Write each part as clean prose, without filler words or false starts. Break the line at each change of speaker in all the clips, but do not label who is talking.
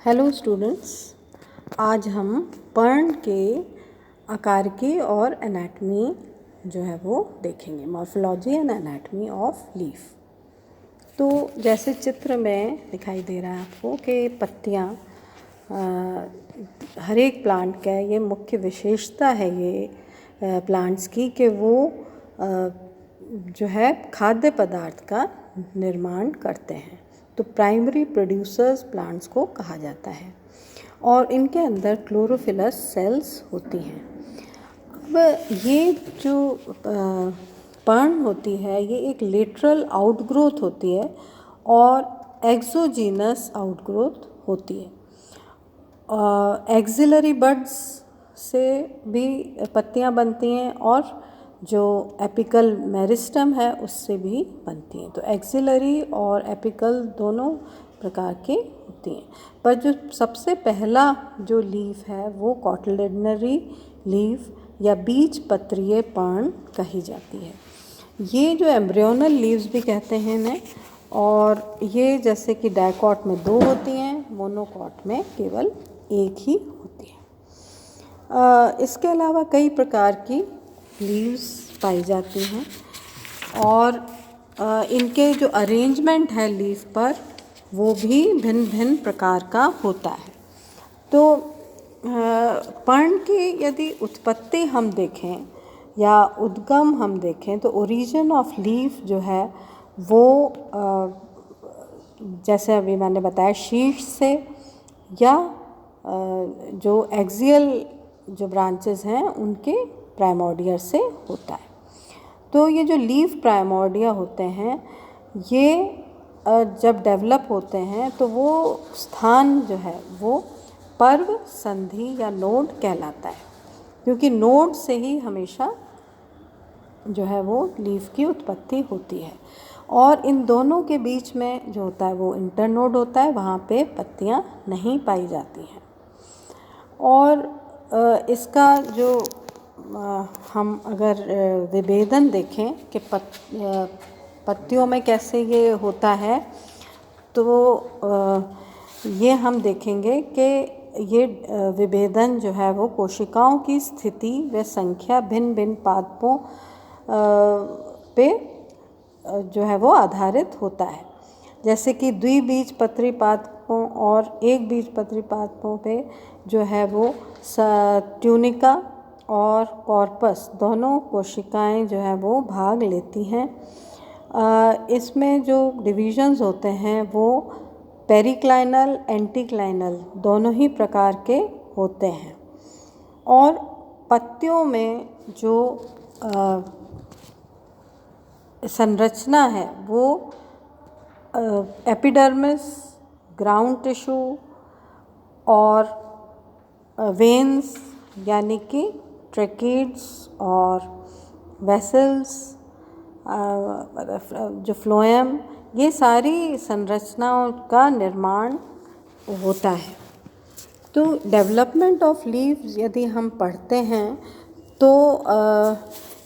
Hello students, आज हम पर्ण के आकार की और एनाटमी जो है वो देखेंगे, morphology and anatomy of leaf. तो जैसे चित्र में दिखाई दे रहा है आपको कि पत्तियाँ हर एक प्लांट का ये मुख्य विशेषता है ये प्लांट्स की कि वो जो है खाद्य पदार्थ का निर्माण करते हैं। तो प्राइमरी प्रोड्यूसर्स प्लांट्स को कहा जाता है और इनके अंदर क्लोरोफिलस सेल्स होती हैं। अब ये जो पर्ण होती है ये एक लेटरल आउटग्रोथ होती है और एक्सोजीनस आउटग्रोथ होती है। एक्सिलरी बड्स से भी पत्तियां बनती हैं और जो एपिकल मेरिस्टम है उससे भी बनती हैं। तो एक्सिलरी और एपिकल दोनों प्रकार के होती हैं, पर जो सबसे पहला जो लीफ है वो कॉटिलिडनरी लीफ या बीज पत्रीय पर्ण कही जाती है। ये जो एम्ब्रियोनल लीव्स भी कहते हैं इन्हें, और ये जैसे कि डाइकॉट में 2 होती हैं, मोनोकॉट में केवल 1 ही होती है। इसके अलावा कई प्रकार की लीव्स पाई जाती हैं और इनके जो अरेंजमेंट है लीफ पर वो भी भिन्न भिन्न प्रकार का होता है। तो पर्ण की यदि उत्पत्ति हम देखें या उद्गम हम देखें तो ओरिजिन ऑफ लीफ जो है वो जैसे अभी मैंने बताया शीर्ष से या जो एक्सियल जो ब्रांचेस हैं उनके प्राइमोर्डिया से होता है। तो ये जो लीफ प्राइमोर्डिया होते हैं ये जब डेवलप होते हैं तो वो स्थान जो है वो पर्व संधि या नोड कहलाता है, क्योंकि नोड से ही हमेशा जो है वो लीफ की उत्पत्ति होती है और इन दोनों के बीच में जो होता है वो इंटरनोड होता है, वहाँ पे पत्तियाँ नहीं पाई जाती हैं। और इसका जो हम अगर विभेदन देखें कि पत्तियों में कैसे ये होता है तो ये हम देखेंगे कि ये विभेदन जो है वो कोशिकाओं की स्थिति व संख्या भिन्न भिन्न पादपों पे जो है वो आधारित होता है। जैसे कि द्विबीजपत्री पादपों और एक बीजपत्री पादपों पे जो है वो ट्यूनिका और कॉर्पस दोनों कोशिकाएं जो है वो भाग लेती हैं। इसमें जो डिविजन्स होते हैं वो पेरिक्लाइनल एंटीक्लाइनल दोनों ही प्रकार के होते हैं। और पत्तियों में जो संरचना है वो एपिडर्मिस, ग्राउंड टिश्यू और वेन्स यानी कि ट्रैकिड्स और वेसल्स, जो फ्लोएम, ये सारी संरचनाओं का निर्माण होता है। तो डेवलपमेंट ऑफ लीव्स यदि हम पढ़ते हैं तो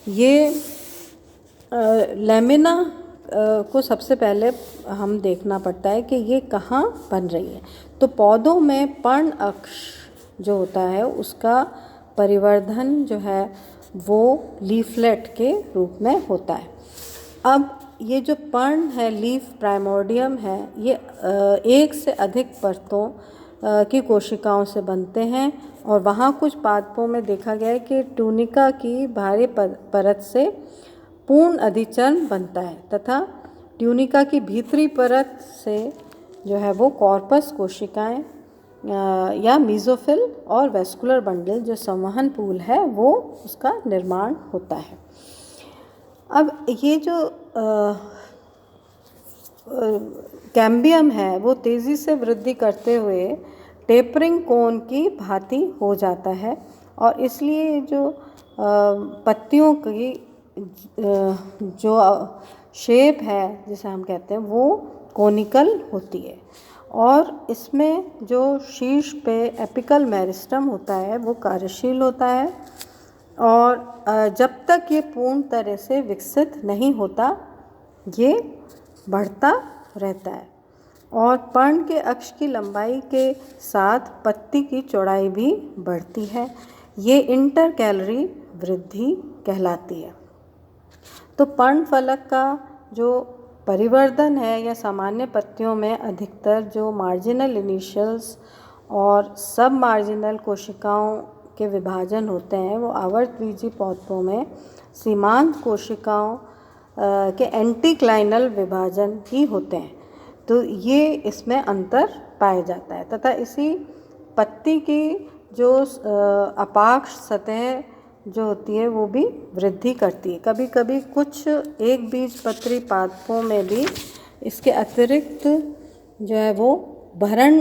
ये लेमिना को सबसे पहले हम देखना पड़ता है कि ये कहाँ बन रही है। तो पौधों में पर्ण अक्ष जो होता है उसका परिवर्धन जो है वो लीफलेट के रूप में होता है। अब ये जो पर्ण है, लीफ प्राइमोर्डियम है, ये एक से अधिक परतों की कोशिकाओं से बनते हैं और वहाँ कुछ पादपों में देखा गया है कि ट्यूनिका की बाहरी परत से पूर्ण अधिचरण बनता है तथा ट्यूनिका की भीतरी परत से जो है वो कॉर्पस कोशिकाएं या मीजोफिल और वेस्कुलर बंडल जो संवहन पूल है वो उसका निर्माण होता है। अब ये जो कैम्बियम है वो तेज़ी से वृद्धि करते हुए टेपरिंग कोन की भांति हो जाता है और इसलिए जो पत्तियों की जो शेप है जिसे हम कहते हैं वो कोनिकल होती है और इसमें जो शीर्ष पे एपिकल मेरिस्टम होता है वो कार्यशील होता है और जब तक ये पूर्ण तरह से विकसित नहीं होता ये बढ़ता रहता है। और पर्ण के अक्ष की लंबाई के साथ पत्ती की चौड़ाई भी बढ़ती है। ये इंटरकैलरी वृद्धि कहलाती है। तो पर्णफलक का जो परिवर्धन है या सामान्य पत्तियों में अधिकतर जो मार्जिनल इनिशियल्स और सब मार्जिनल कोशिकाओं के विभाजन होते हैं वो आवर्तबीजी पौधों में सीमांत कोशिकाओं के एंटीक्लाइनल विभाजन ही होते हैं। तो ये इसमें अंतर पाया जाता है तथा इसी पत्ती की जो अपाक्ष सतह जो होती है वो भी वृद्धि करती है। कभी कभी कुछ एक बीजपत्री पादपों में भी इसके अतिरिक्त जो है वो भरण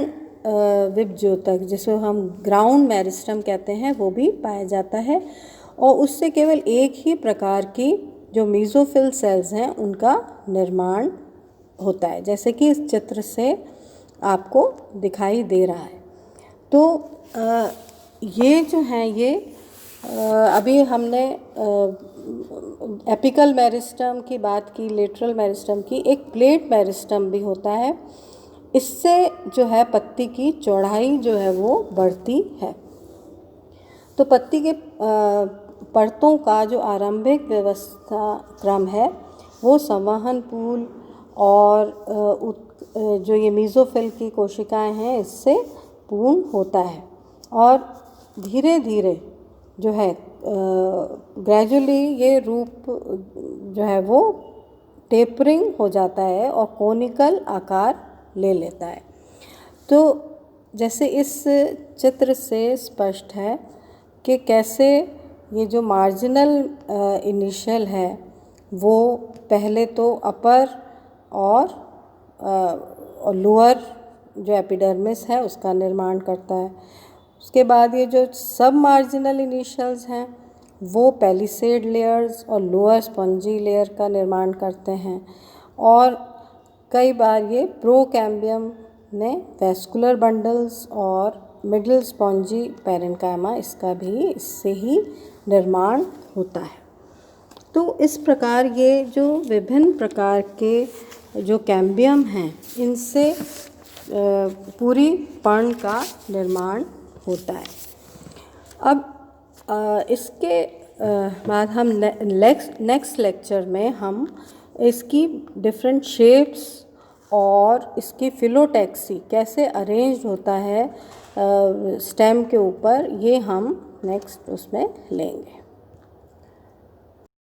विभज्योतक जिसे हम ग्राउंड मेरिस्टम कहते हैं वो भी पाया जाता है और उससे केवल एक ही प्रकार की जो मेसोफिल सेल्स हैं उनका निर्माण होता है, जैसे कि इस चित्र से आपको दिखाई दे रहा है। तो ये जो हैं ये अभी हमने एपिकल मेरिस्टम की बात की, लेटरल मेरिस्टम की, एक प्लेट मेरिस्टम भी होता है। इससे जो है पत्ती की चौड़ाई जो है वो बढ़ती है। तो पत्ती के परतों का जो आरंभिक व्यवस्था क्रम है वो संवहन पूल और जो ये मेसोफिल की कोशिकाएं हैं इससे पूर्ण होता है और धीरे धीरे जो है ग्रेजुअली ये रूप जो है वो टेपरिंग हो जाता है और कोनिकल आकार ले लेता है। तो जैसे इस चित्र से स्पष्ट है कि कैसे ये जो मार्जिनल इनिशियल है वो पहले तो अपर और लोअर जो एपिडर्मिस है उसका निर्माण करता है। उसके बाद ये जो सब मार्जिनल इनिशियल्स हैं वो पैलिसेड लेयर्स और लोअर स्पंजी लेयर का निर्माण करते हैं और कई बार ये प्रोकैम्बियम में वेस्कुलर बंडल्स और मिडिल स्पॉन्जी पैरेन्काइमा इसका भी इससे ही निर्माण होता है। तो इस प्रकार ये जो विभिन्न प्रकार के जो कैम्बियम हैं इनसे पूरी पर्ण का निर्माण होता है। अब इसके बाद हम नेक्स्ट लेक्चर में हम इसकी डिफरेंट शेप्स और इसकी फिलोटैक्सी कैसे अरेंज होता है स्टेम के ऊपर, ये हम नेक्स्ट उसमें लेंगे।